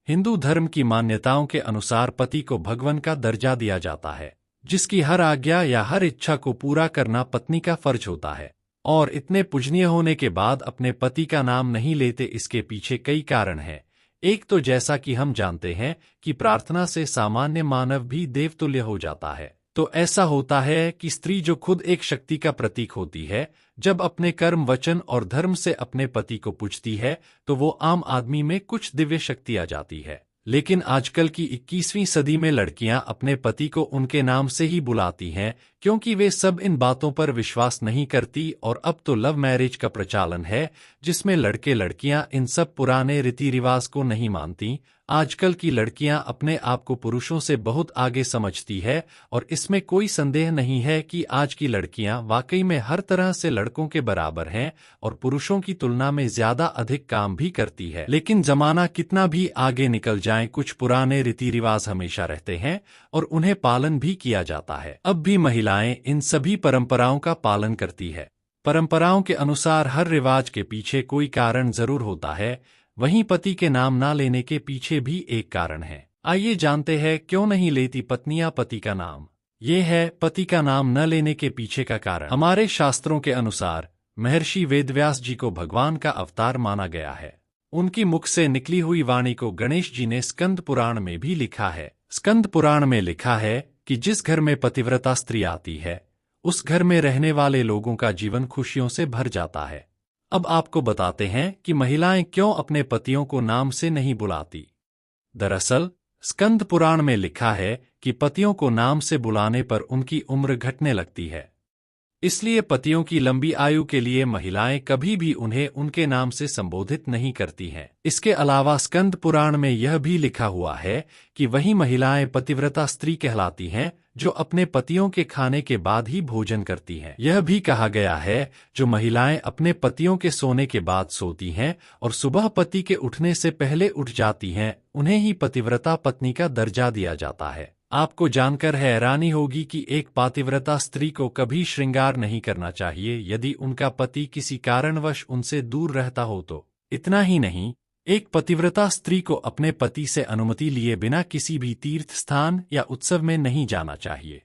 हिंदू धर्म की मान्यताओं के अनुसार पति को भगवान का दर्जा दिया जाता है, जिसकी हर आज्ञा या हर इच्छा को पूरा करना पत्नी का फर्ज होता है। और इतने पूजनीय होने के बाद अपने पति का नाम नहीं लेते, इसके पीछे कई कारण हैं। एक तो जैसा कि हम जानते हैं कि प्रार्थना से सामान्य मानव भी देवतुल्य हो जाता है। तो ऐसा होता है कि स्त्री जो खुद एक शक्ति का प्रतीक होती है, जब अपने कर्म, वचन और धर्म से अपने पति को पूजती है तो वो आम आदमी में कुछ दिव्य शक्ति आ जाती है। लेकिन आजकल की 21वीं सदी में लड़कियां अपने पति को उनके नाम से ही बुलाती हैं, क्योंकि वे सब इन बातों पर विश्वास नहीं करती। और अब तो लव मैरिज का प्रचलन है, जिसमें लड़के लड़कियां इन सब पुराने रीति रिवाज को नहीं मानती। आजकल की लड़कियां अपने आप को पुरुषों से बहुत आगे समझती है, और इसमें कोई संदेह नहीं है कि आज की लड़कियां वाकई में हर तरह से लड़कों के बराबर हैं और पुरुषों की तुलना में ज्यादा अधिक काम भी करती है। लेकिन जमाना कितना भी आगे निकल जाए, कुछ पुराने रीति रिवाज हमेशा रहते हैं और उन्हें पालन भी किया जाता है। अब भी महिलाएं इन सभी परंपराओं का पालन करती है। परंपराओं के अनुसार हर रिवाज के पीछे कोई कारण जरूर होता है, वहीं पति के नाम ना लेने के पीछे भी एक कारण है। आइए जानते हैं क्यों नहीं लेती पत्नियां पति का नाम। ये है पति का नाम न लेने के पीछे का कारण। हमारे शास्त्रों के अनुसार महर्षि वेदव्यास जी को भगवान का अवतार माना गया है। उनकी मुख से निकली हुई वाणी को गणेश जी ने स्कंद पुराण में भी लिखा है। स्कंद पुराण में लिखा है कि जिस घर में पतिव्रता स्त्री आती है, उस घर में रहने वाले लोगों का जीवन खुशियों से भर जाता है। अब आपको बताते हैं कि महिलाएं क्यों अपने पतियों को नाम से नहीं बुलाती। दरअसल स्कंद पुराण में लिखा है कि पतियों को नाम से बुलाने पर उनकी उम्र घटने लगती है, इसलिए पतियों की लंबी आयु के लिए महिलाएं कभी भी उन्हें उनके नाम से संबोधित नहीं करती हैं। इसके अलावा स्कंद पुराण में यह भी लिखा हुआ है कि वही महिलाएं पतिव्रता स्त्री कहलाती हैं जो अपने पतियों के खाने के बाद ही भोजन करती हैं। यह भी कहा गया है जो महिलाएं अपने पतियों के सोने के बाद सोती हैं और सुबह पति के उठने से पहले उठ जाती हैं, उन्हें ही पतिव्रता पत्नी का दर्जा दिया जाता है। आपको जानकर हैरानी होगी कि एक पतिव्रता स्त्री को कभी श्रृंगार नहीं करना चाहिए यदि उनका पति किसी कारणवश उनसे दूर रहता हो तो। इतना ही नहीं, एक पतिव्रता स्त्री को अपने पति से अनुमति लिए बिना किसी भी तीर्थ स्थान या उत्सव में नहीं जाना चाहिए।